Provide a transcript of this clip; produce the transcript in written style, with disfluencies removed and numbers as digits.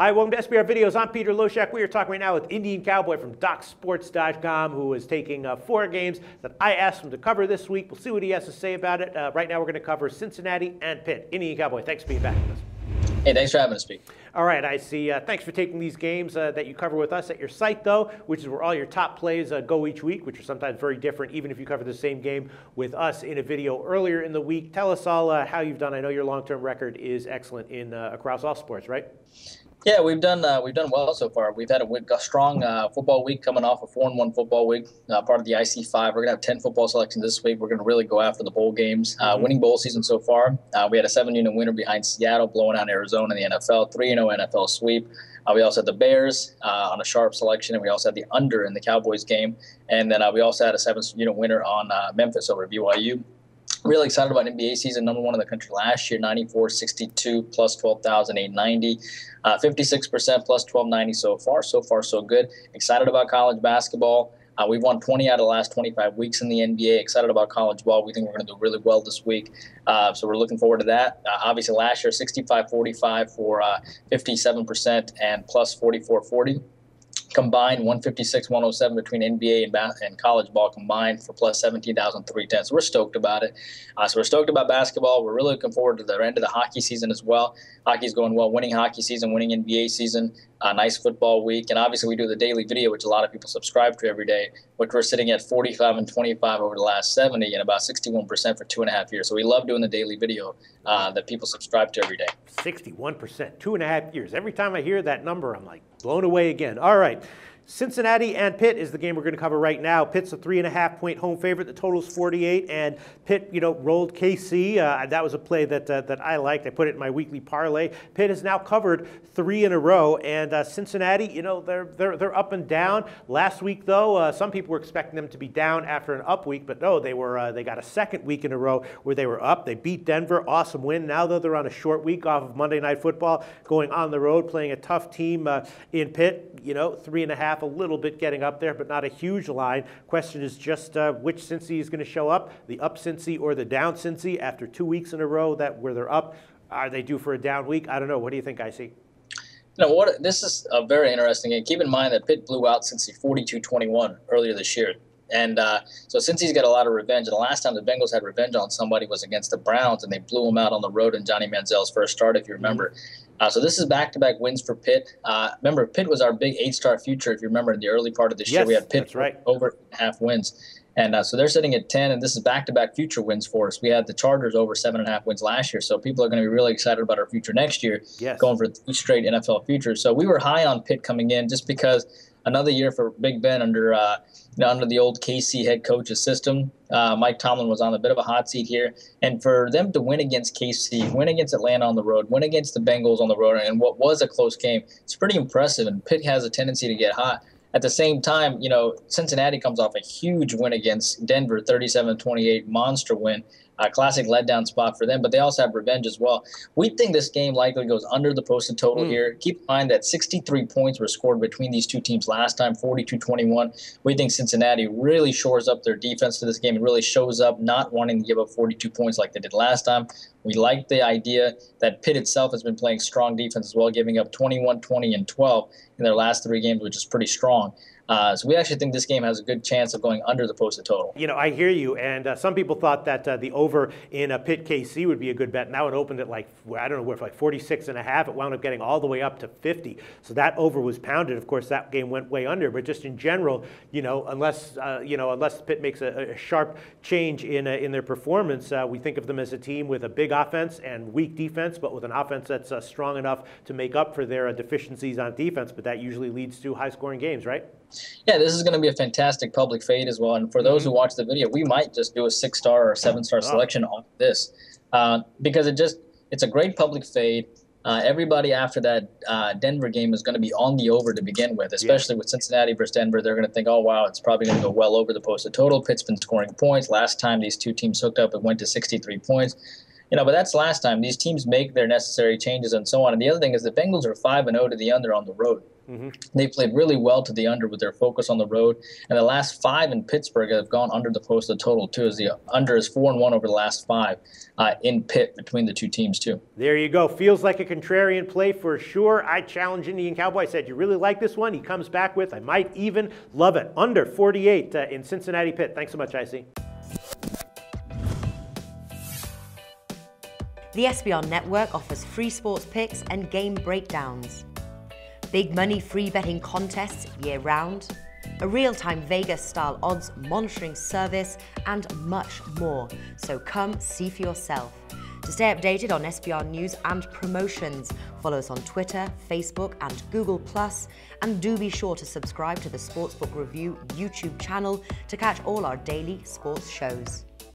Hi, welcome to SBR Videos. I'm Peter Loshak. We are talking right now with Indian Cowboy from DocSports.com, who is taking 4 games that I asked him to cover this week. We'll see what he has to say about it. Right now, we're going to cover Cincinnati and Pitt. Indian Cowboy, thanks for being back with us. Hey, thanks for having us, Pete. All right, I see. Thanks for taking these games that you cover with us at your site, though, which is where all your top plays go each week, which are sometimes very different, even if you cover the same game with us in a video earlier in the week. Tell us all how you've done. I know your long-term record is excellent in across all sports, right? Yeah, we've done well so far. We've had a strong football week coming off a 4-1 football week, part of the IC5. We're going to have 10 football selections this week. We're going to really go after the bowl games. Winning bowl season so far. We had a 7-unit winner behind Seattle, blowing out Arizona in the NFL, 3-0 NFL sweep. We also had the Bears on a sharp selection, and we also had the under in the Cowboys game. And then we also had a 7-unit winner on Memphis over BYU. Really excited about NBA season, number 1 in the country last year, 94-62, plus 12,890, 56% plus 1290 so far. So far, so good. Excited about college basketball. We've won 20 out of the last 25 weeks in the NBA. Excited about college ball. We think we're going to do really well this week. So we're looking forward to that. Obviously, last year, 65-45 for 57% and plus 44-40. Combined 156-107 between NBA and college ball combined for plus 17,310. So we're stoked about it. So we're stoked about basketball. We're really looking forward to the end of the hockey season as well. Hockey's going well, winning hockey season, winning NBA season, nice football week. And obviously we do the daily video, which a lot of people subscribe to every day, which we're sitting at 45 and 25 over the last 70 and about 61% for 2.5 years. So we love doing the daily video that people subscribe to every day. 61%, 2.5 years. Every time I hear that number, I'm like blown away again. All right. Cincinnati and Pitt is the game we're going to cover right now. Pitt's a 3.5-point home favorite. The total's 48, and Pitt, rolled KC. That was a play that I liked. I put it in my weekly parlay. Pitt has now covered 3 in a row, and Cincinnati, they're up and down. Last week, though, some people were expecting them to be down after an up week, but no, they got a second week in a row where they were up. They beat Denver, awesome win. Now, though, they're on a short week off of Monday Night Football, going on the road, playing a tough team in Pitt. 3.5. A little bit getting up there, but not a huge line. Question is just which Cincy is going to show up, the up Cincy or the down Cincy after 2 weeks in a row where they're up. Are they due for a down week? I don't know. What do you think, IC? This is a very interesting game. Keep in mind that Pitt blew out Cincy 42-21 earlier this year. And so Cincy's got a lot of revenge. And the last time the Bengals had revenge on somebody was against the Browns, and they blew them out on the road in Johnny Manziel's first start, if you remember. So this is back-to-back wins for Pitt. Remember, Pitt was our big 8-star future, if you remember, in the early part of this year. We had Pitt over half wins. And so they're sitting at 10, and this is back-to-back future wins for us. We had the Chargers over 7.5 wins last year, so people are going to be really excited about our future next year, going for 3 straight NFL futures. So we were high on Pitt coming in just because another year for Big Ben under the old KC head coach's system. Mike Tomlin was on a bit of a hot seat here. And for them to win against KC, win against Atlanta on the road, win against the Bengals on the road, and what was a close game, it's pretty impressive. And Pitt has a tendency to get hot. At the same time, Cincinnati comes off a huge win against Denver, 37-28 monster win. Classic letdown spot for them, but they also have revenge as well. We think this game likely goes under the posted total here. Keep in mind that 63 points were scored between these two teams last time, 42-21. We think Cincinnati really shores up their defense to this game and really shows up not wanting to give up 42 points like they did last time. We like the idea that Pitt itself has been playing strong defense as well, giving up 21, 20, and 12 in their last 3 games, which is pretty strong. So we actually think this game has a good chance of going under the posted total. I hear you, and some people thought that the over in Pitt KC would be a good bet. Now it opened at like 46.5. It wound up getting all the way up to 50. So that over was pounded. Of course, that game went way under. But just in general, unless Pitt makes a sharp change in their performance, we think of them as a team with a big offense and weak defense, but with an offense that's strong enough to make up for their deficiencies on defense. But that usually leads to high-scoring games, right? Yeah, this is going to be a fantastic public fade as well. And for those who watch the video, we might just do a 6-star or 7-star selection on this because it's a great public fade. Everybody after that Denver game is going to be on the over to begin with, especially with Cincinnati versus Denver. They're going to think, oh, wow, it's probably going to go well over the posted total. Pitt's been scoring points. Last time these two teams hooked up, it went to 63 points. But that's last time. These teams make their necessary changes and so on. And the other thing is the Bengals are 5-0 to the under on the road. They played really well to the under with their focus on the road. And the last 5 in Pittsburgh have gone under the posted total, too, as the under is 4-1 over the last 5 in Pitt between the two teams, too. There you go. Feels like a contrarian play for sure. I challenge Indian Cowboy. I said, you really like this one? He comes back with, I might even love it. Under 48 in Cincinnati Pitt. Thanks so much, IC. The SBR Network offers free sports picks and game breakdowns, big money free betting contests year-round, a real-time Vegas-style odds monitoring service, and much more. So come see for yourself. To stay updated on SBR news and promotions, follow us on Twitter, Facebook, and Google+, and do be sure to subscribe to the Sportsbook Review YouTube channel to catch all our daily sports shows.